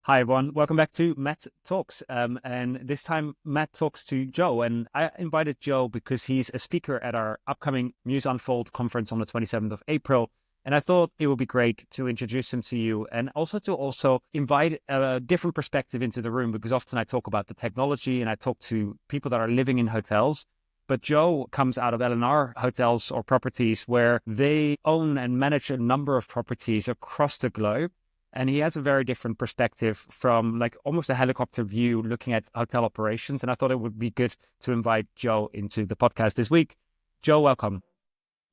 Hi, everyone. Welcome back to Matt Talks. And this time, Matt talks to Joe. And I invited Joe because he's a speaker at our upcoming Mews Unfold conference on the 27th of April. And I thought it would be great to introduce him to you and also to invite a different perspective into the room, because often I talk about the technology and I talk to people that are living in hotels. But Joe comes out of L&R hotels or properties where they own and manage a number of properties across the globe. And he has a very different perspective from like almost a helicopter view looking at hotel operations. And I thought it would be good to invite Joe into the podcast this week. Joe, welcome.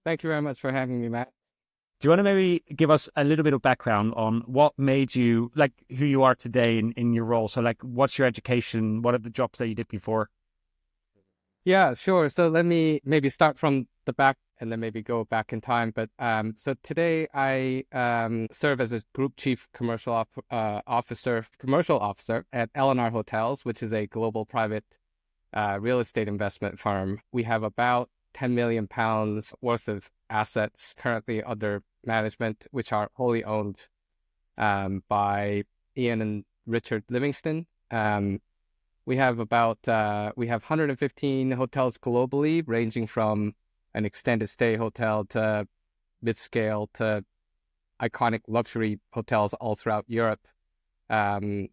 Thank you very much for having me, Matt. Do you want to maybe give us a little bit of background on what made you like who you are today in your role? So like, what's your education? What are the jobs that you did before? Yeah, sure. So let me maybe start from the back and then maybe go back in time. But so today I serve as a group chief commercial officer at L&R Hotels, which is a global private real estate investment firm. We have about 10 million pounds worth of assets currently under management, which are wholly owned by Ian and Richard Livingston. We have 115 hotels globally, ranging from an extended stay hotel to mid-scale to iconic luxury hotels all throughout Europe. And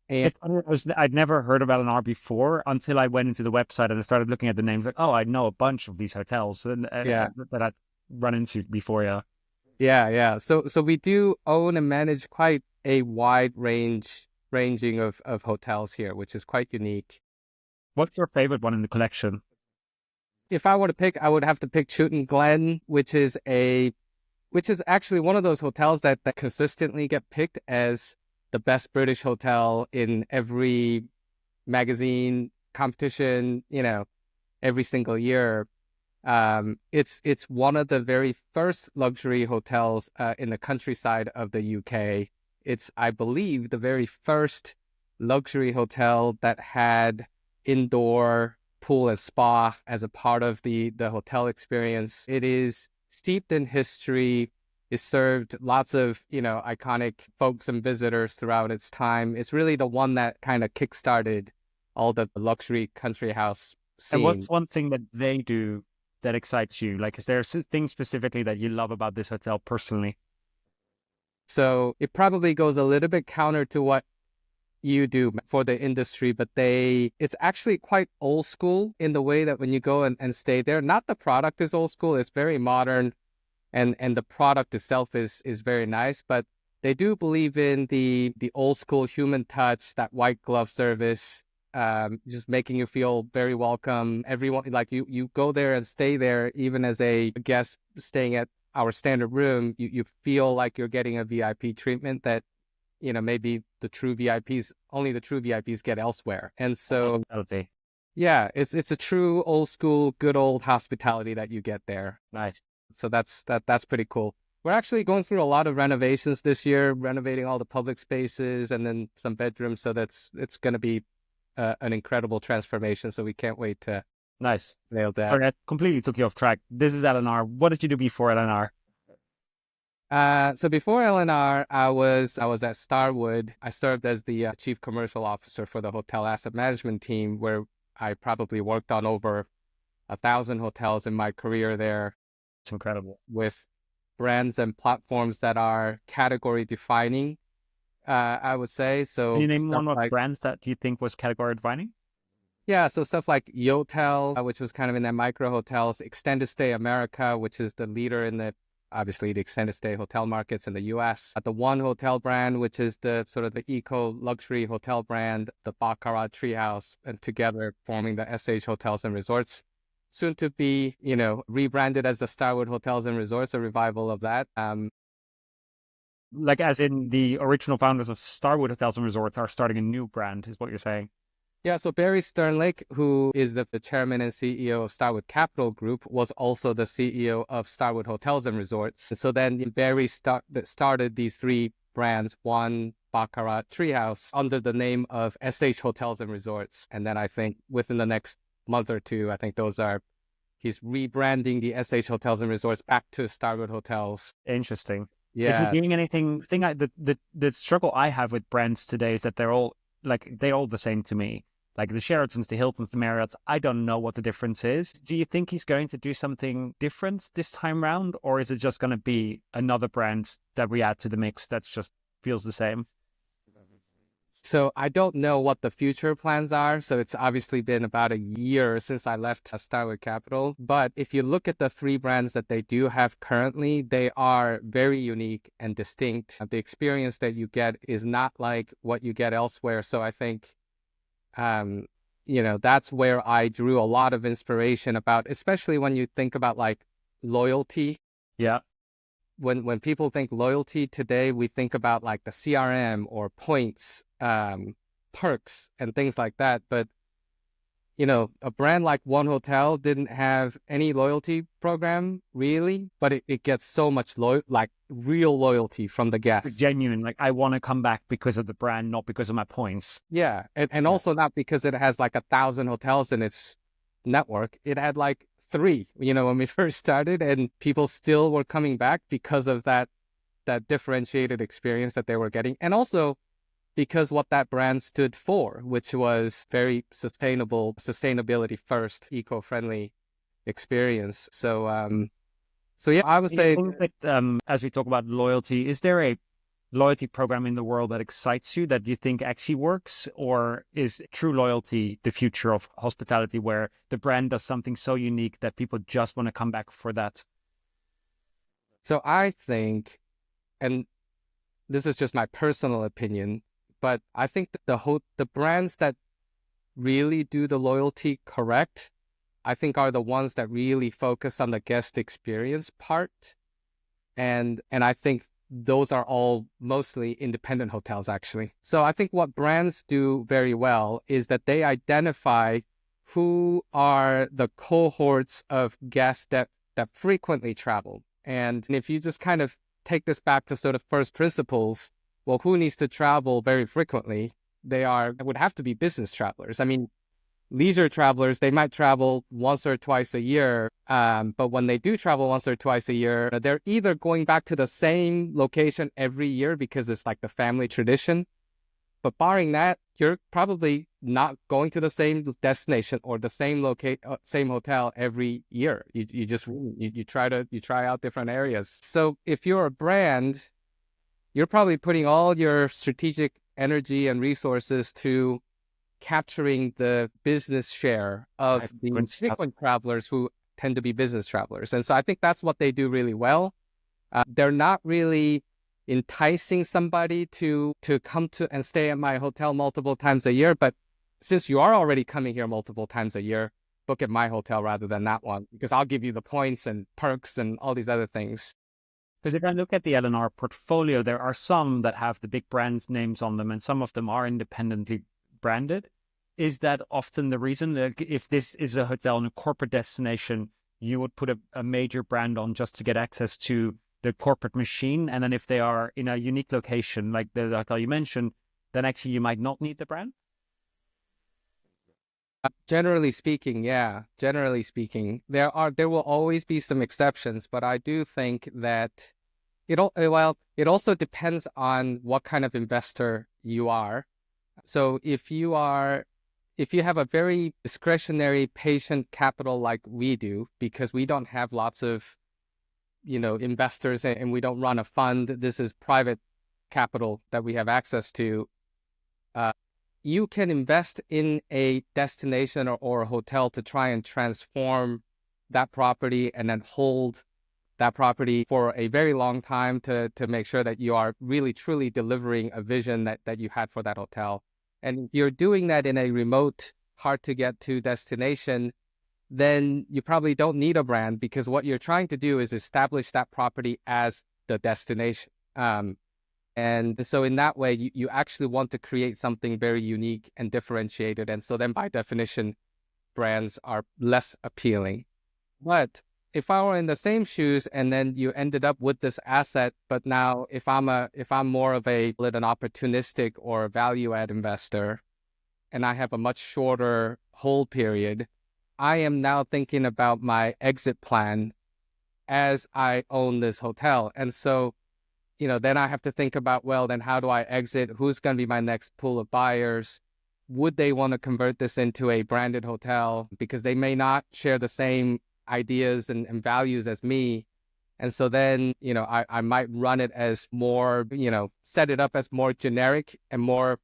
It's funny, I'd never heard of L&R before until I went into the website and I started looking at the names. Like, oh, I know a bunch of these hotels yeah, that I'd run into before. Yeah. yeah. So we do own and manage quite a wide ranging of hotels here, which is quite unique. What's your favorite one in the collection? If I were to pick, I would have to pick Chewton Glen, which is actually one of those hotels that consistently get picked as the best British hotel in every magazine competition, every single year. It's one of the very first luxury hotels in the countryside of the UK. It's, I believe, the very first luxury hotel that had indoor pool and spa as a part of the hotel experience. It is steeped in history. It served lots of, iconic folks and visitors throughout its time. It's really the one that kind of kickstarted all the luxury country house And what's scene. one thing that they do that excites you? Like, is there things specifically that you love about this hotel personally? So it probably goes a little bit counter to what you do for the industry, but it's actually quite old school in the way that when you go and stay there, not the product is old school, it's very modern, and the product itself is very nice, but they do believe in the old school human touch, that white glove service, just making you feel very welcome. Everyone, like you go there and stay there, even as a guest staying at our standard room, you feel like you're getting a VIP treatment that maybe only the true VIPs get elsewhere. And so, Hospitality. yeah, it's a true old school, good old hospitality that you get there. Nice. So that's pretty cool. We're actually going through a lot of renovations this year, renovating all the public spaces and then some bedrooms. So it's going to be an incredible transformation. So we can't wait to Nice. nail that. Sorry, I completely took you off track. This is L&R. What did you do before L&R? So before LNR, I was at Starwood. I served as the chief commercial officer for the hotel asset management team, where I probably worked on over 1,000 hotels in my career there, It's incredible. with brands and platforms that are category defining. I would say Can you so. name Stuff one of like brands that you think was category defining? Yeah, so stuff like Yotel, which was kind of in that micro hotels, Extended Stay America, which is the leader in obviously the extended stay hotel markets in the US. At the One Hotel brand, which is the sort of the eco luxury hotel brand, the Baccarat Treehouse, and together forming the SH Hotels and Resorts. Soon to be, rebranded as the Starwood Hotels and Resorts, a revival of that. Like, as in the original founders of Starwood Hotels and Resorts are starting a new brand, is what you're saying. Yeah, so Barry Sternlake, who is the chairman and CEO of Starwood Capital Group, was also the CEO of Starwood Hotels and Resorts. So then Barry started these three brands, One, Baccarat, Treehouse, under the name of SH Hotels and Resorts. And then I think within the next month or two, I think he's rebranding the SH Hotels and Resorts back to Starwood Hotels. Interesting. Is he Yeah. doing anything? The struggle I have with brands today is that they're all the same to me. Like the Sheratons, the Hiltons, the Marriotts. I don't know what the difference is. Do you think he's going to do something different this time round, or is it just going to be another brand that we add to the mix that's just feels the same? So I don't know what the future plans are. So it's obviously been about a year since I left Starwood Capital. But if you look at the three brands that they do have currently, they are very unique and distinct. The experience that you get is not like what you get elsewhere. So I think, um, that's where I drew a lot of inspiration about, especially when you think about like loyalty. Yeah. When people think loyalty today, we think about like the CRM or points, perks and things like that. But a brand like One Hotel didn't have any loyalty program really, but it gets so much like real loyalty from the guests. Genuine, like I want to come back because of the brand, not because of my points. Yeah, and Yeah. also not because it has like 1,000 hotels in its network. It had like three, when we first started, and people still were coming back because of that differentiated experience that they were getting, and also because what that brand stood for, which was very sustainability first, eco-friendly experience. So yeah, I would Do you say. think that as we talk about loyalty, is there a loyalty program in the world that excites you that you think actually works? Or is true loyalty the future of hospitality where the brand does something so unique that people just want to come back for that? So I think, and this is just my personal opinion, but I think that the brands that really do the loyalty correct, I think are the ones that really focus on the guest experience part. And I think those are all mostly independent hotels actually. So I think what brands do very well is that they identify who are the cohorts of guests that frequently travel. And if you just kind of take this back to sort of first principles, well, who needs to travel very frequently? It would have to be business travelers. I mean, leisure travelers, they might travel once or twice a year. But when they do travel once or twice a year, they're either going back to the same location every year because it's like the family tradition. But barring that, you're probably not going to the same destination or the same hotel every year. You try out different areas. So if you're a brand, you're probably putting all your strategic energy and resources to capturing the business share of the frequent travelers who tend to be business travelers. And so I think that's what they do really well. They're not really enticing somebody to come to and stay at my hotel multiple times a year. But since you are already coming here multiple times a year, book at my hotel rather than that one, because I'll give you the points and perks and all these other things. Because if I look at the L&R portfolio, there are some that have the big brand names on them, and some of them are independently branded. Is that often the reason that if this is a hotel in a corporate destination, you would put a major brand on just to get access to the corporate machine? And then if they are in a unique location, like the hotel you mentioned, then actually you might not need the brand? Generally speaking, yeah. Generally speaking, there will always be some exceptions, but I do think that it also depends on what kind of investor you are. So if you have a very discretionary patient capital like we do, because we don't have lots of, investors and we don't run a fund, this is private capital that we have access to. You can invest in a destination or a hotel to try and transform that property and then hold that property for a very long time to make sure that you are really truly delivering a vision that you had for that hotel. And if you're doing that in a remote, hard to get to destination, then you probably don't need a brand, because what you're trying to do is establish that property as the destination. And so in that way, you actually want to create something very unique and differentiated. And so then by definition, brands are less appealing. But if I were in the same shoes and then you ended up with this asset, but now if I'm more of an opportunistic or value add investor and I have a much shorter hold period, I am now thinking about my exit plan as I own this hotel. And so then I have to think about, well, then how do I exit? Who's going to be my next pool of buyers? Would they want to convert this into a branded hotel? Because they may not share the same ideas and values as me. And so then, I might run it as more, set it up as more generic and more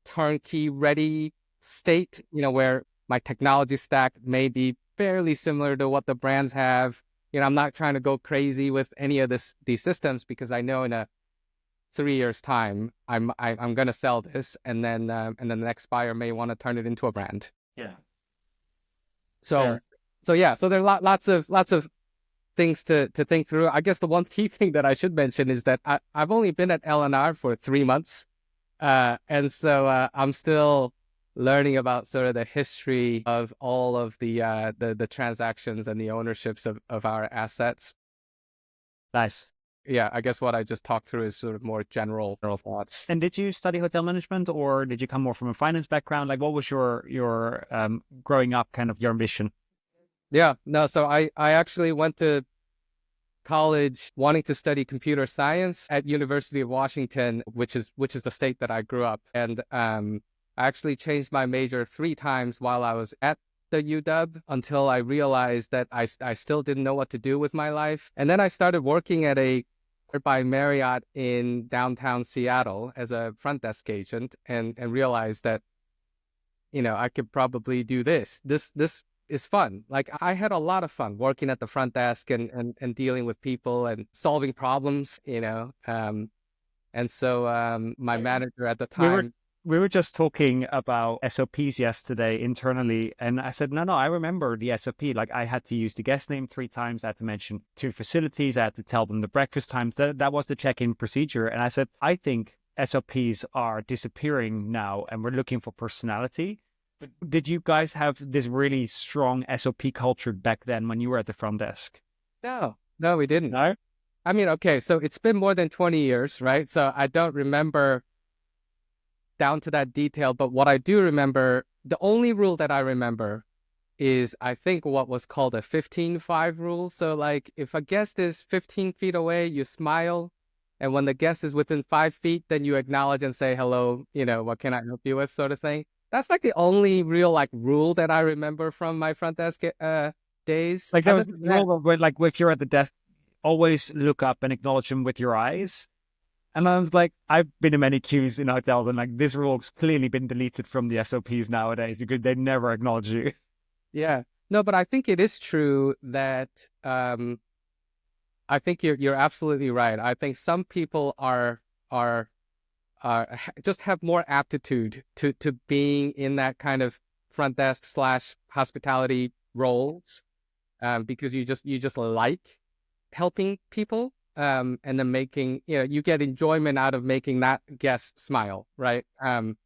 turnkey ready state, where my technology stack may be fairly similar to what the brands have. I'm not trying to go crazy with any of these systems, because I know in a 3 years time, I'm going to sell this, and then the next buyer may want to turn it into a brand. Yeah. So yeah, so there are lots of things to think through. I guess the one key thing that I should mention is that I've only been at L&R for 3 months, and so I'm still learning about sort of the history of all of the transactions and the ownerships of our assets. Nice. Yeah, I guess what I just talked through is sort of more general thoughts. And did you study hotel management, or did you come more from a finance background? Like, what was your growing up kind of your ambition? Yeah, no, so I actually went to college wanting to study computer science at University of Washington, which is the state that I grew up. And I actually changed my major 3 times while I was at the UW, until I realized that I still didn't know what to do with my life. And then I started working at a by Marriott in downtown Seattle as a front desk agent, and realized that, I could probably do this. This is fun. Like, I had a lot of fun working at the front desk and dealing with people and solving problems, and so my manager at the time. We were just talking about SOPs yesterday internally, and I said, no, I remember the SOP. Like, I had to use the guest name 3 times. I had to mention 2 facilities. I had to tell them the breakfast times. That was the check-in procedure. And I said, I think SOPs are disappearing now, and we're looking for personality. But did you guys have this really strong SOP culture back then when you were at the front desk? No, we didn't. No? I mean, okay, so it's been more than 20 years, right? So I don't remember down to that detail, but what I do remember, the only rule that I remember is, I think, what was called a 15-5 rule. So like, if a guest is 15 feet away, you smile. And when the guest is within 5 feet, then you acknowledge and say, hello, what can I help you with, sort of thing. That's like the only real like rule that I remember from my front desk days. Like, there was a rule where, like, if you're at the desk, always look up and acknowledge them with your eyes. And I was like, I've been in many queues in hotels, and like, this rule's clearly been deleted from the SOPs nowadays, because they never acknowledge you. Yeah, no, but I think it is true that I think you're absolutely right. I think some people are just have more aptitude to being in that kind of front desk / hospitality roles, because you just like helping people. And then making, you get enjoyment out of making that guest smile, right? And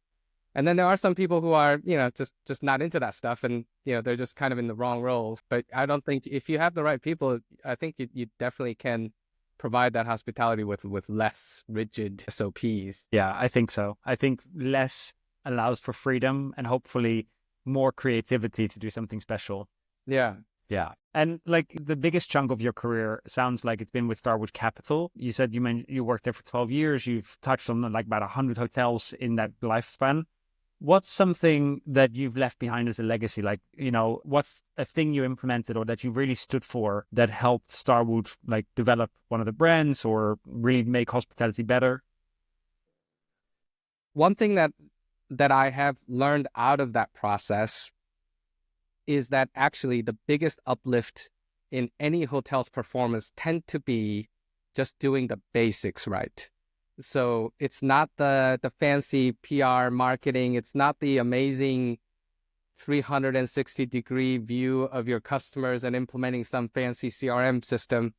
then there are some people who are, just not into that stuff, and, they're just kind of in the wrong roles. But I don't think, if you have the right people, I think you definitely can provide that hospitality with less rigid SOPs. Yeah, I think so. I think less allows for freedom and hopefully more creativity to do something special. Yeah. Yeah. And like, the biggest chunk of your career sounds like it's been with Starwood Capital. You said you worked there for 12 years. You've touched on like about 100 hotels in that lifespan. What's something that you've left behind as a legacy? Like, what's a thing you implemented or that you really stood for that helped Starwood like develop one of the brands or really make hospitality better? One thing that I have learned out of that process is that actually the biggest uplift in any hotel's performance tend to be just doing the basics right. So it's not the fancy PR marketing. It's not the amazing 360-degree view of your customers and implementing some fancy CRM system.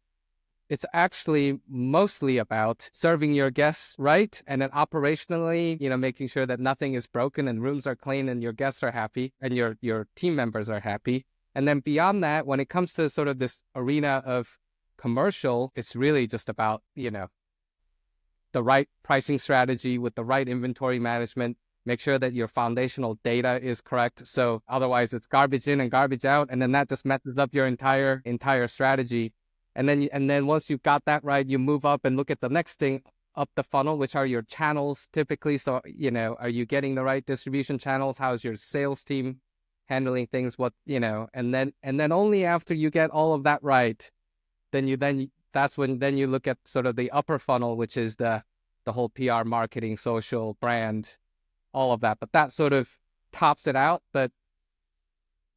It's actually mostly about serving your guests right, and then operationally, making sure that nothing is broken and rooms are clean and your guests are happy and your team members are happy. And then beyond that, when it comes to sort of this arena of commercial, it's really just about, the right pricing strategy with the right inventory management. Make sure that your foundational data is correct. So otherwise it's garbage in and garbage out, and then that just messes up your entire strategy. And then once you've got that right, you move up and look at the next thing up the funnel, which are your channels typically. So, are you getting the right distribution channels? How's your sales team handling things? And then only after you get all of that right, that's when then you look at sort of the upper funnel, which is the whole PR, marketing, social, brand, all of that. But that sort of tops it out. But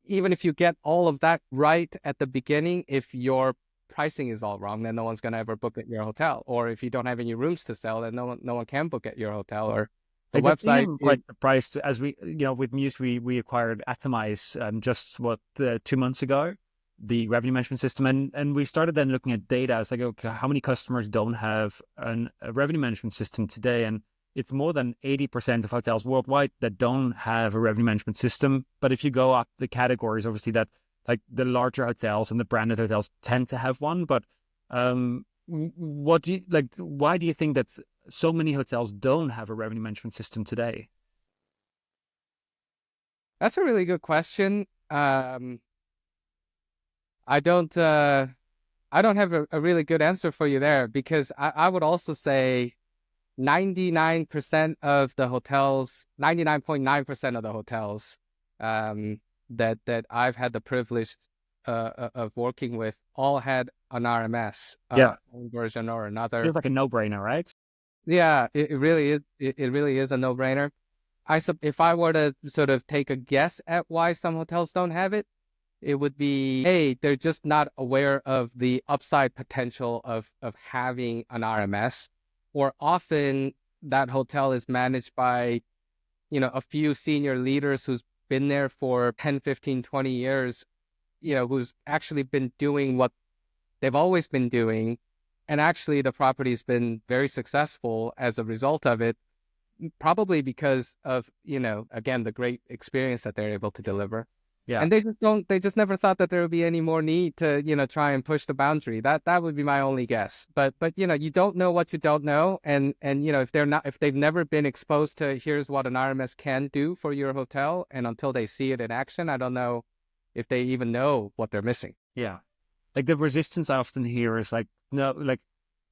even if you get all of that right at the beginning, if your pricing is all wrong, then no one's going to ever book at your hotel. Or if you don't have any rooms to sell, then no one can book at your hotel. Or the Like that's website even is, quite surprised as with Mews, we acquired Atomize just 2 months ago, the revenue management system. And we started then looking at data. It's like, okay, how many customers don't have a revenue management system today? And it's more than 80% of hotels worldwide that don't have a revenue management system. But if you go up the categories, obviously that like the larger hotels and the branded hotels tend to have one. But what do you like? Why do you think that so many hotels don't have a revenue management system today? that's a really good question. I don't have a really good answer for you there, because I would also say 99% of the hotels, 99.9% of the hotels that I've had the privilege of working with all had an RMS Yeah, one version or another. feels like a no-brainer, right? Yeah, it really is. It really is a no-brainer. If I were to sort of take a guess at why some hotels don't have it, it would be, A, they're just not aware of the upside potential of having an RMS, or often that hotel is managed by, a few senior leaders who's been there for 10, 15, 20 years, who's actually been doing what they've always been doing. And actually the property's been very successful as a result of it, probably because of, again, the great experience that they're able to deliver. Yeah. And they just never thought that there would be any more need to, try and push the boundary. That would be my only guess. But you don't know what you don't know. And if they've never been exposed to here's what an RMS can do for your hotel, and until they see it in action, I don't know if they even know what they're missing. Yeah. Like the resistance I often hear is like, no, like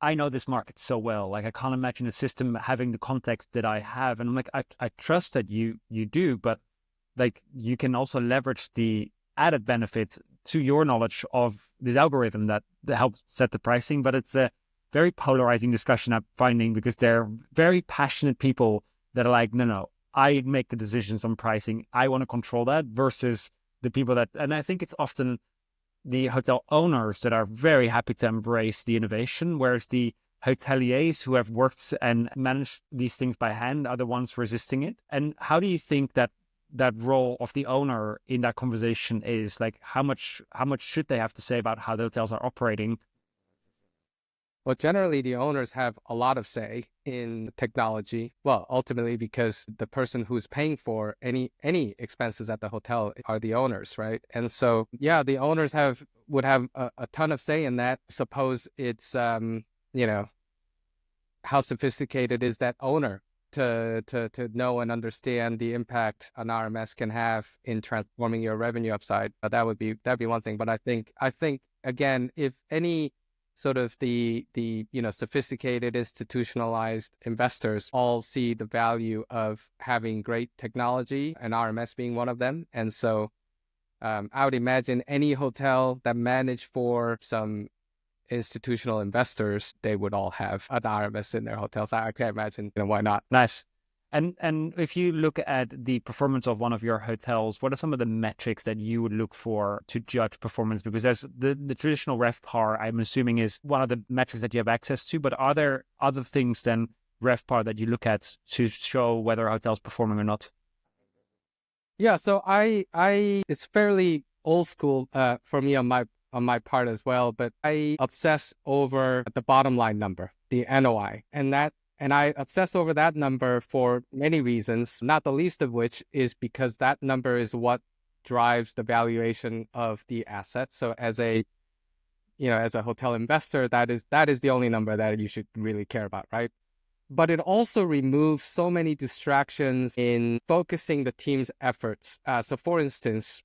I know this market so well. Like I can't imagine a system having the context that I have. And I'm like, I trust that you do, but like you can also leverage the added benefits to your knowledge of this algorithm that helps set the pricing. But it's a very polarizing discussion I'm finding, because they're very passionate people that are like, no, I make the decisions on pricing. I want to control that, versus the people that, and I think it's often the hotel owners that are very happy to embrace the innovation, whereas the hoteliers who have worked and managed these things by hand are the ones resisting it. And how do you think that role of the owner in that conversation is? Like how much should they have to say about how the hotels are operating? Well, generally, the owners have a lot of say in technology. Well, ultimately, because the person who's paying for any expenses at the hotel are the owners, right? And so, yeah, the owners would have a ton of say in that. Suppose it's, how sophisticated is that owner to know and understand the impact an RMS can have in transforming your revenue upside. That'd be one thing. But I think again, if any sort of the sophisticated institutionalized investors all see the value of having great technology, and RMS being one of them. And so I would imagine any hotel that managed for some institutional investors, they would all have an RMS in their hotels. I can't imagine, why not? Nice. And if you look at the performance of one of your hotels, what are some of the metrics that you would look for to judge performance? Because there's the traditional RevPAR, I'm assuming, is one of the metrics that you have access to, but are there other things than RevPAR that you look at to show whether a hotel's performing or not? Yeah, so I it's fairly old school for me on my part as well, but I obsess over the bottom line number, the NOI, and I obsess over that number for many reasons, not the least of which is because that number is what drives the valuation of the asset. So as a hotel investor, that is the only number that you should really care about, right? But it also removes so many distractions in focusing the team's efforts. So for instance,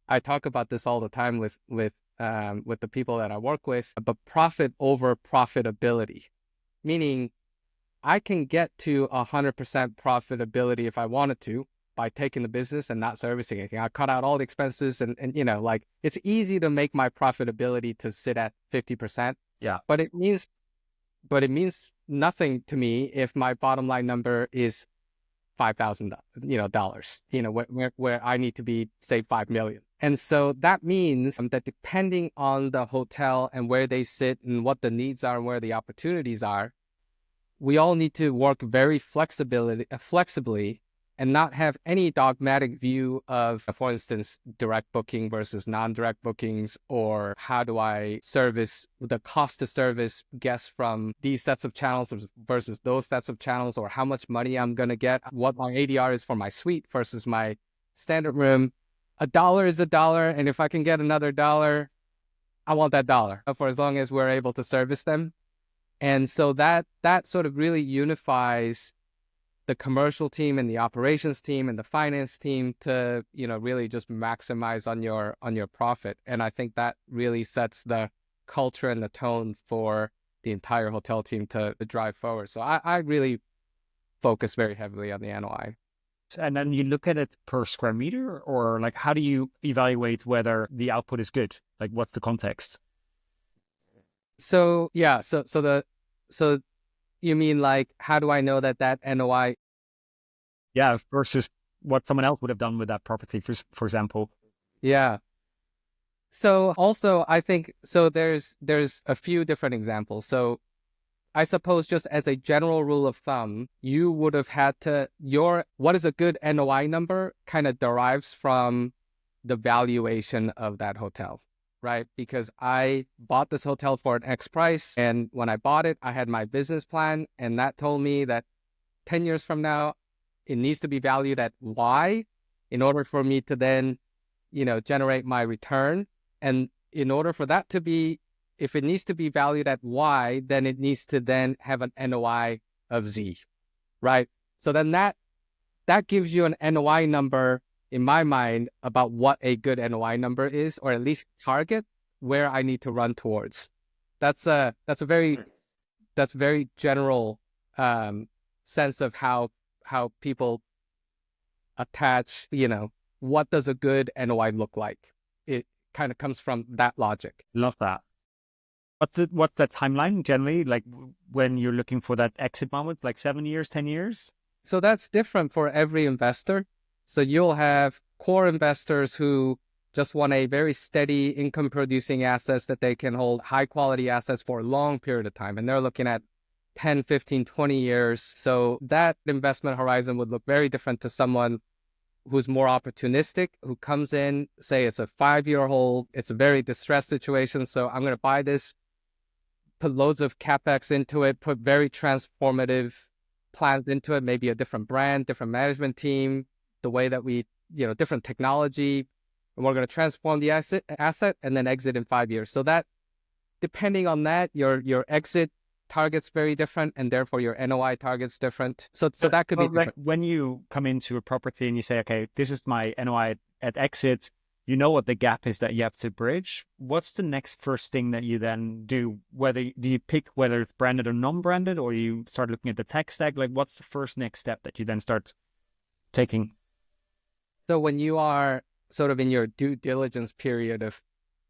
I talk about this all the time with with the people that I work with, but profit over profitability, meaning I can get to 100% profitability if I wanted to by taking the business and not servicing anything. I cut out all the expenses and like it's easy to make my profitability to sit at 50%. Yeah. But it means nothing to me if my bottom line number is $5,000, dollars, where I need to be, say, 5 million. And so that means that depending on the hotel and where they sit and what the needs are and where the opportunities are, we all need to work very flexibly and not have any dogmatic view of, for instance, direct booking versus non-direct bookings, or how do I service the cost to service guests from these sets of channels versus those sets of channels, or how much money I'm going to get, what my ADR is for my suite versus my standard room. $1 is $1. And if I can get another $1, I want that $1 for as long as we're able to service them. And so that sort of really unifies the commercial team and the operations team and the finance team to, really just maximize on your profit. And I think that really sets the culture and the tone for the entire hotel team to drive forward. So I really focus very heavily on the NOI. And then you look at it per square meter, or like, how do you evaluate whether the output is good? Like, what's the context? So yeah, so you mean like, how do I know that NOI? Yeah, versus what someone else would have done with that property, for example. Yeah. So also, I think, so there's a few different examples. So I suppose just as a general rule of thumb, you would have had to, what is a good NOI number kind of derives from the valuation of that hotel, right? Because I bought this hotel for an X price, and when I bought it, I had my business plan, and that told me that 10 years from now, it needs to be valued at Y in order for me to then, generate my return. And in order for that to be, if it needs to be valued at Y, then it needs to then have an NOI of Z, right? So then that gives you an NOI number in my mind about what a good NOI number is, or at least target where I need to run towards. That's a very general sense of how people attach, what does a good NOI look like? It kind of comes from that logic. Love that. What's the timeline generally, like when you're looking for that exit moment, like 7 years, 10 years? So that's different for every investor. So you'll have core investors who just want a very steady income producing assets that they can hold, high quality assets for a long period of time. And they're looking at 10, 15, 20 years. So that investment horizon would look very different to someone who's more opportunistic, who comes in, say it's a 5-year hold, it's a very distressed situation. So I'm going to buy this, put loads of CapEx into it, put very transformative plans into it, maybe a different brand, different management team, the way that we, different technology, and we're going to transform the asset and then exit in 5 years. So that, depending on that, your exit target's very different, and therefore your NOI target's different. So that could be different. Like when you come into a property and you say, okay, this is my NOI at exit, you know what the gap is that you have to bridge. What's the next first thing that you then do? Do you pick whether it's branded or non-branded, or you start looking at the tech stack? Like, what's the first next step that you then start taking? So when you are sort of in your due diligence period of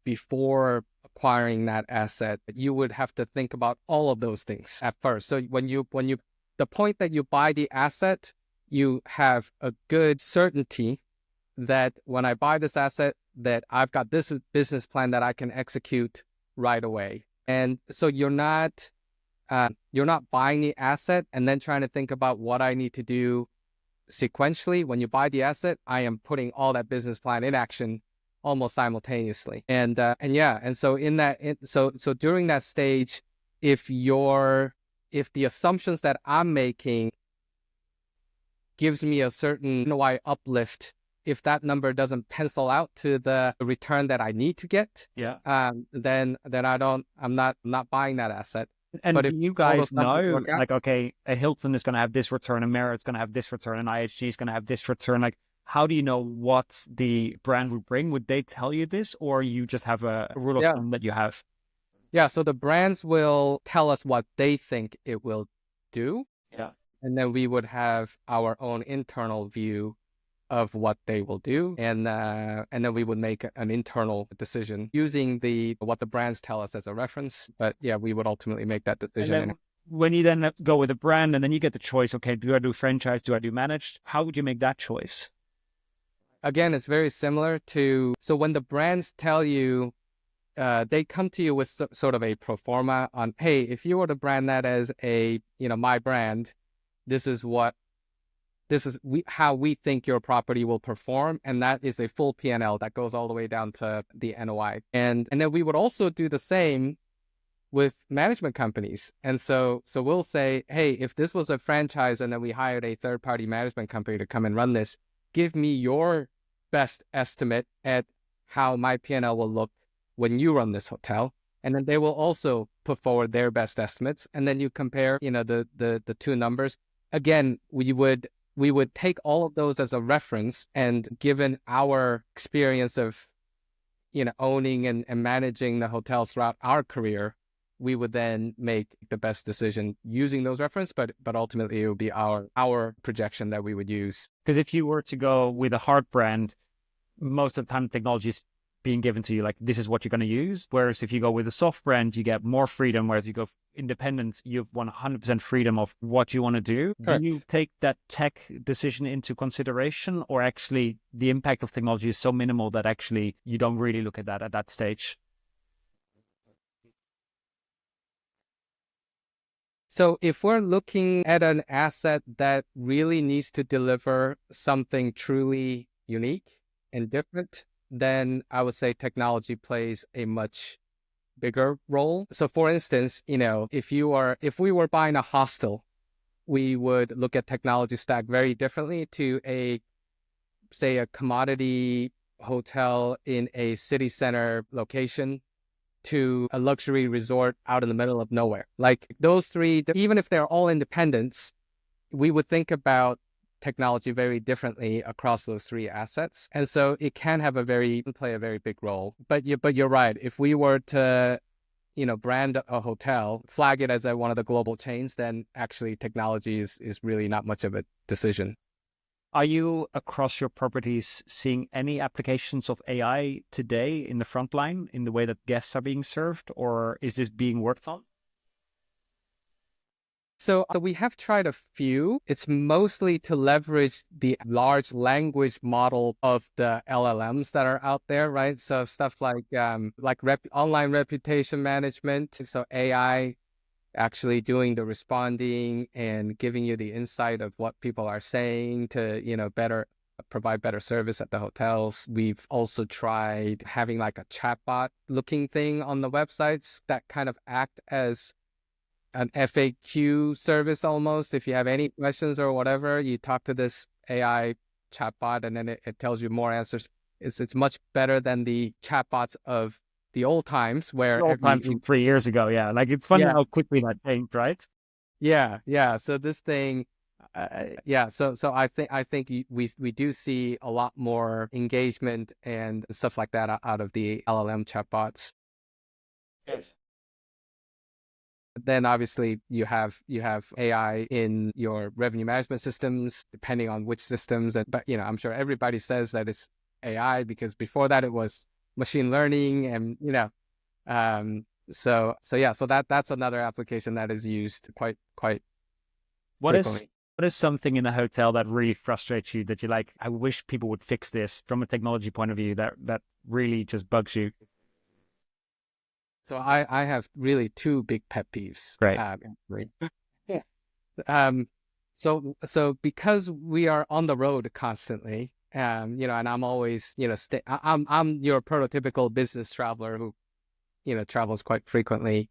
before acquiring that asset, you would have to think about all of those things at first. So the point that you buy the asset, you have a good certainty that when I buy this asset, that I've got this business plan that I can execute right away. And so you're not buying the asset and then trying to think about what I need to do sequentially. When you buy the asset, I am putting all that business plan in action almost simultaneously. And so so during that stage, if the assumptions that I'm making gives me a certain NOI uplift, if that number doesn't pencil out to the return that I need to get, then I'm not buying that asset. And but if you guys know, like, okay, a Hilton is going to have this return, a Marriott's going to have this return, an IHG is going to have this return. Like, how do you know what the brand would bring? Would they tell you this, or you just have a rule of Yeah. thumb that you have? Yeah. So the brands will tell us what they think it will do. Yeah. And then we would have our own internal view of what they will do, and then we would make an internal decision using the what the brands tell us as a reference. But yeah, we would ultimately make that And decision. then when you then have to go with a brand, and then you get the choice, okay, do I do franchise? Do I do managed? How would you make that choice? Again, it's very similar to, so when the brands tell you, they come to you with sort of a pro forma on, hey, if you were to brand that as a, my brand, this is how we think your property will perform, and that is a full P&L that goes all the way down to the NOI. And then we would also do the same with management companies. And so we'll say, hey, if this was a franchise and then we hired a third-party management company to come and run this, give me your best estimate at how my P&L will look when you run this hotel. And then they will also put forward their best estimates. And then you compare, the two numbers. Again, we would take all of those as a reference, and given our experience of, owning and managing the hotels throughout our career, we would then make the best decision using those references, but ultimately it would be our projection that we would use. Because if you were to go with a hard brand, most of the time technology is being given to you, like this is what you're going to use. Whereas if you go with a soft brand, you get more freedom. Whereas you go independent, you've 100% freedom of what you want to do. Correct. Do you take that tech decision into consideration, or actually the impact of technology is so minimal that actually you don't really look at that at that stage? So if we're looking at an asset that really needs to deliver something truly unique and different, then I would say technology plays a much bigger role. So for instance, if we were buying a hostel, we would look at technology stack very differently to say a commodity hotel in a city center location to a luxury resort out in the middle of nowhere. Like those three, even if they're all independents, we would think about technology very differently across those three assets. And so it can play a very big role. But you're right. If we were to, brand a hotel, flag it as one of the global chains, then actually technology is really not much of a decision. Are you across your properties seeing any applications of AI today in the front line in the way that guests are being served, or is this being worked on? So we have tried a few. It's mostly to leverage the large language model of the LLMs that are out there, right? So stuff like online reputation management. So AI actually doing the responding and giving you the insight of what people are saying to, provide better service at the hotels. We've also tried having like a chatbot looking thing on the websites that kind of act as an FAQ service almost. If you have any questions or whatever, you talk to this AI chatbot and then it tells you more answers. It's much better than the chatbots of the old times where All time from 3 years ago, yeah. Like it's funny how quickly that changed, right? Yeah. So this thing, So I think we do see a lot more engagement and stuff like that out of the LLM chatbots. Yes. Then obviously you have AI in your revenue management systems, depending on which systems. But I'm sure everybody says that it's AI because before that it was machine learning, and so that's another application that is used quite frequently. What is something in a hotel that really frustrates you that you're like, I wish people would fix this from a technology point of view, that really just bugs you? So I have really two big pet peeves. Right. Yeah. So because we are on the road constantly, and I'm always, I'm your prototypical business traveler who, travels quite frequently.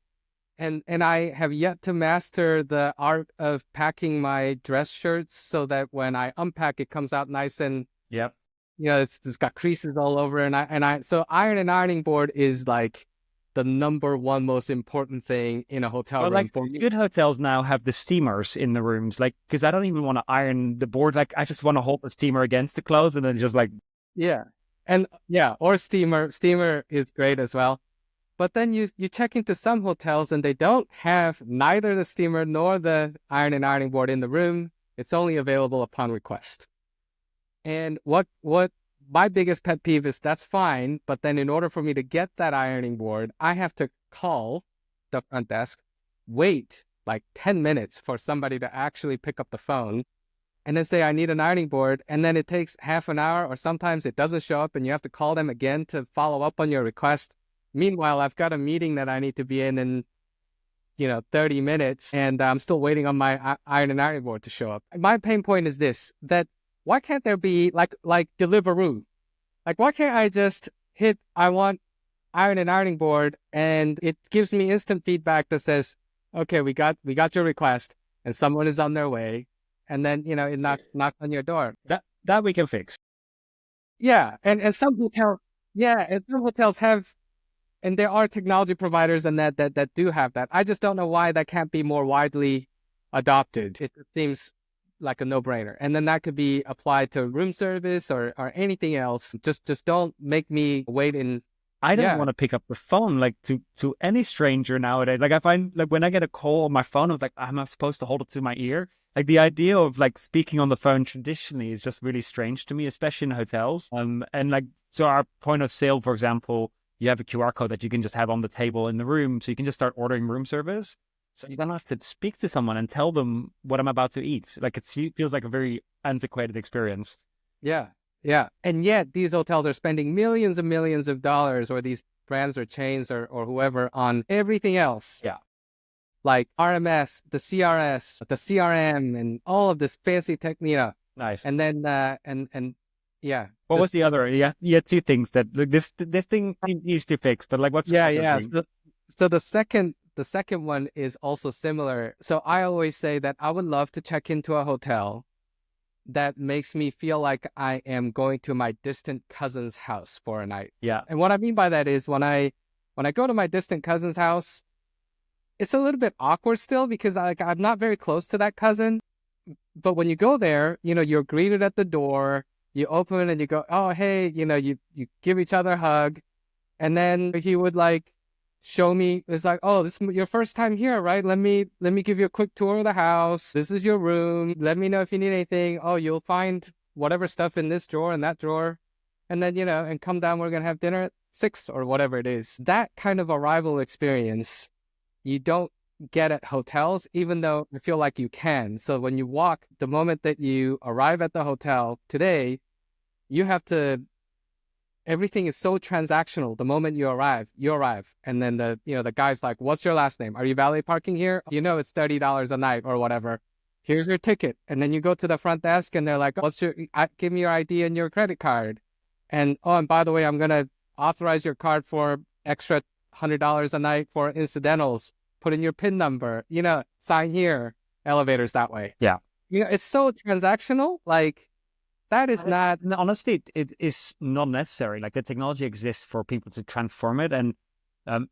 And I have yet to master the art of packing my dress shirts so that when I unpack, it comes out nice and, Yep. it's got creases all over. So ironing board is like the number one most important thing in a hotel Well, room like for me. good hotels now have the steamers in the rooms, like because I don't even want to iron the board. Like I just want to hold the steamer against the clothes and then just like Yeah. And yeah, or steamer. Steamer is great as well. But then you check into some hotels and they don't have neither the steamer nor the ironing board in the room. It's only available upon request. And what my biggest pet peeve is, that's fine, but then in order for me to get that ironing board, I have to call the front desk, wait like 10 minutes for somebody to actually pick up the phone, and then say I need an ironing board, and then it takes half an hour, or sometimes it doesn't show up and you have to call them again to follow up on your request. Meanwhile, I've got a meeting that I need to be in 30 minutes, and I'm still waiting on my ironing board to show up. My pain point is this, that why can't there be like Deliveroo? Like, why can't I just hit, I want ironing board, and it gives me instant feedback that says, okay, we got your request and someone is on their way. And then, it knocks on your door. that we can fix. Yeah. And some hotels, yeah, and some hotels have, and there are technology providers and that do have that. I just don't know why that can't be more widely adopted. It seems like a no-brainer. And then that could be applied to room service or anything else. Just don't make me wait in. I don't Yeah. want to pick up the phone like to any stranger nowadays. Like I find like when I get a call on my phone, I'm like, am I supposed to hold it to my ear? Like the idea of like speaking on the phone traditionally is just really strange to me, especially in hotels. And like so our point of sale, for example, you have a QR code that you can just have on the table in the room, so you can just start ordering room service. So you don't have to speak to someone and tell them what I'm about to eat. Like it feels like a very antiquated experience. Yeah. Yeah. And yet these hotels are spending millions and millions of dollars, or these brands or chains or whoever, on everything else. Yeah. Like RMS, the CRS, the CRM, and all of this fancy tech, Nice. and then, and yeah. What was the other? Yeah, two things that like this thing needs to fix. But like, what's the Yeah. other Yeah. thing? So the second one is also similar. So I always say that I would love to check into a hotel that makes me feel like I am going to my distant cousin's house for a night. Yeah. And what I mean by that is when I go to my distant cousin's house, it's a little bit awkward still because I'm not very close to that cousin. But when you go there, you're greeted at the door, you open and you go, oh, hey, you give each other a hug. And then he would like show me, it's like, oh, this is your first time here, right? Let me give you a quick tour of the house. This is your room. Let me know if you need anything. Oh, you'll find whatever stuff in this drawer and that drawer. And then, and come down, we're going to have dinner at 6 or whatever it is. That kind of arrival experience, you don't get at hotels, even though I feel like you can. So when you walk, the moment that you arrive at the hotel today, you have to, everything is so transactional. The moment you arrive. And then the guy's like, what's your last name? Are you valet parking here? It's $30 a night or whatever. Here's your ticket. And then you go to the front desk and they're like, give me your ID and your credit card. And by the way, I'm going to authorize your card for extra $100 a night for incidentals. Put in your PIN number, sign here, elevators that way. Yeah. It's so transactional. Like, that is not. Honestly, it is not necessary. Like the technology exists for people to transform it. And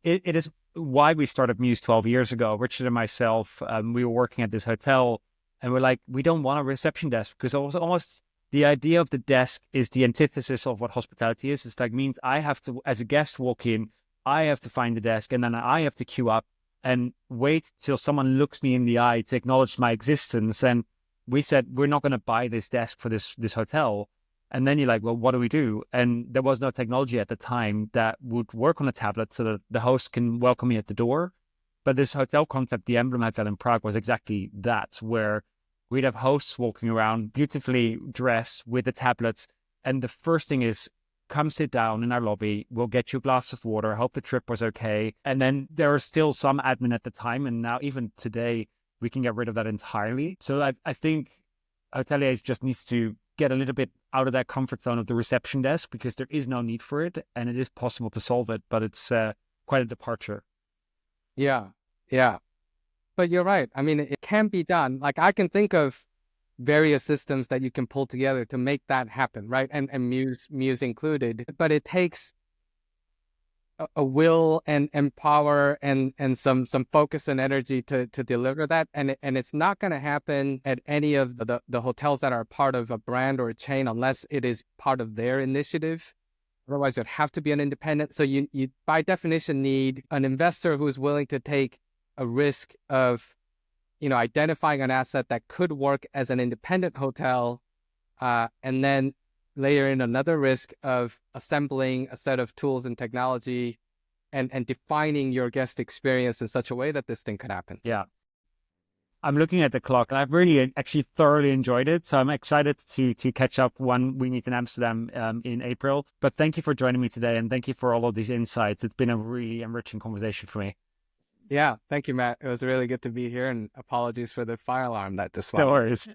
it is why we started Mews 12 years ago. Richard and myself, we were working at this hotel and we're like, we don't want a reception desk because it was almost the idea of the desk is the antithesis of what hospitality is. It's like means I have to, as a guest walk in, I have to find the desk and then I have to queue up and wait till someone looks me in the eye to acknowledge my existence. And we said, we're not going to buy this desk for this hotel. And then you're like, well, what do we do? And there was no technology at the time that would work on a tablet so that the host can welcome me at the door. But this hotel concept, the Emblem Hotel in Prague, was exactly that, where we'd have hosts walking around beautifully dressed with the tablets. And the first thing is, come sit down in our lobby. We'll get you a glass of water. Hope the trip was okay. And then there was still some admin at the time. And now even today, we can get rid of that entirely. So I think hoteliers just needs to get a little bit out of that comfort zone of the reception desk because there is no need for it. And it is possible to solve it, but it's quite a departure. Yeah. Yeah. But you're right. I mean, it can be done. Like I can think of various systems that you can pull together to make that happen, right? And Mews included. But it takes a will and power and some focus and energy to deliver that. And it's not going to happen at any of the hotels that are part of a brand or a chain unless it is part of their initiative. Otherwise, it'd have to be an independent. So you by definition need an investor who's willing to take a risk of, identifying an asset that could work as an independent hotel, and then layer in another risk of assembling a set of tools and technology and defining your guest experience in such a way that this thing could happen. Yeah. I'm looking at the clock and I've really actually thoroughly enjoyed it. So I'm excited to catch up when we meet in Amsterdam in April. But thank you for joining me today and thank you for all of these insights. It's been a really enriching conversation for me. Yeah, thank you, Matt. It was really good to be here, and apologies for the fire alarm that just went. No worries.